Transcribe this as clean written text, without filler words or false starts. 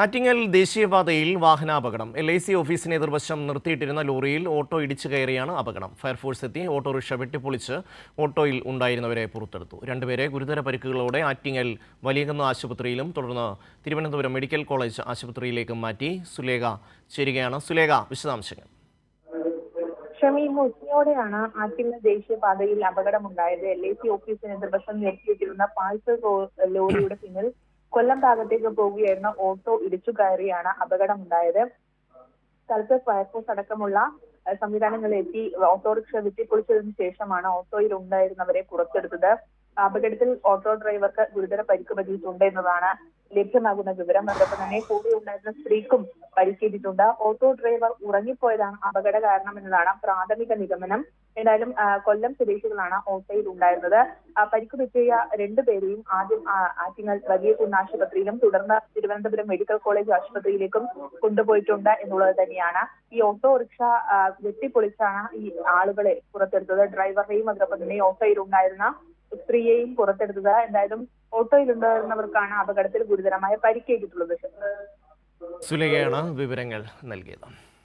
ആറ്റിങ്ങൽ ദേശീയപാതയിൽ വാഹനാപകടം. LIC ഓഫീസിന് എതിർവശം നിർത്തിയിട്ടിരുന്ന ലോറിയിൽ ഓട്ടോ ഇടിച്ചു കയറിയാണ് അപകടം. ഫയർഫോഴ്സ് എത്തി ഓട്ടോറിക്ഷ വെട്ടിപ്പൊളിച്ച് ഓട്ടോയിൽ ഉണ്ടായിരുന്നവരെ പുറത്തെടുത്തു. രണ്ടുപേരെ ഗുരുതര പരിക്കുകളോടെ ആറ്റിങ്ങൽ വലിയകുന്ന് ആശുപത്രിയിലും തുടർന്ന് തിരുവനന്തപുരം മെഡിക്കൽ കോളേജ് ആശുപത്രിയിലേക്കും മാറ്റി. സുലേഖ ചേരുകയാണ്. സുലേഖ, വിശദാംശങ്ങൾ. ഉച്ചയോടെയാണ് ആറ്റിങ്ങൽ ദേശീയപാതയിൽ അപകടമുണ്ടായത്. LIC ഓഫീസിന് എതിർവശം നിർത്തിയിട്ടിരുന്ന പാഴ്സൽ ലോറിയുടെ പിന്നിൽ കൊല്ലം ഭാഗത്തേക്ക് പോവുകയായിരുന്ന ഓട്ടോ ഇടിച്ചു കയറിയാണ് അപകടമുണ്ടായത്. സ്ഥലത്ത് ഫയർഫോഴ്സ് അടക്കമുള്ള സംവിധാനങ്ങളെത്തി ഓട്ടോറിക്ഷ വെട്ടിപ്പൊളിച്ചതിനു ശേഷമാണ് ഓട്ടോയിൽ ഉണ്ടായിരുന്നവരെ പുറത്തെടുത്തത്. അപകടത്തിൽ ഓട്ടോ ഡ്രൈവർക്ക് ഗുരുതര പരിക്ക് പറ്റിയിട്ടുണ്ട് എന്നതാണ് ലഭ്യമാകുന്ന വിവരം. അതോടൊപ്പം തന്നെ കൂടെ ഉണ്ടായിരുന്ന സ്ത്രീക്കും പരിക്കേറ്റിട്ടുണ്ട്. ഓട്ടോ ഡ്രൈവർ ഉറങ്ങിപ്പോയതാണ് അപകട കാരണം എന്നതാണ് പ്രാഥമിക നിഗമനം. എന്തായാലും കൊല്ലം സ്വദേശികളാണ് ഓട്ടോയിൽ ഉണ്ടായിരുന്നത്. പരിക്ക് പറ്റിയ രണ്ടുപേരെയും ആദ്യം ആറ്റിങ്ങൽ വലിയകുന്ന് ആശുപത്രിയിലും തുടർന്ന് തിരുവനന്തപുരം മെഡിക്കൽ കോളേജ് ആശുപത്രിയിലേക്കും കൊണ്ടുപോയിട്ടുണ്ട് എന്നുള്ളത് തന്നെയാണ്. ഈ ഓട്ടോറിക്ഷ വെട്ടിപ്പൊളിച്ചാണ് ഈ ആളുകളെ പുറത്തെടുത്തത്. ഡ്രൈവറെയും അതോടൊപ്പം തന്നെ ഓട്ടോയിൽ ഉണ്ടായിരുന്ന സ്ത്രീയെയും പുറത്തെടുത്തത്. എന്തായാലും ഓട്ടോയിലുണ്ടായിരുന്നവർക്കാണ് അപകടത്തിൽ ഗുരുതരമായ പരിക്കേറ്റിട്ടുള്ളത്. സുലേഖയാണ് വിവരങ്ങൾ നൽകിയത്.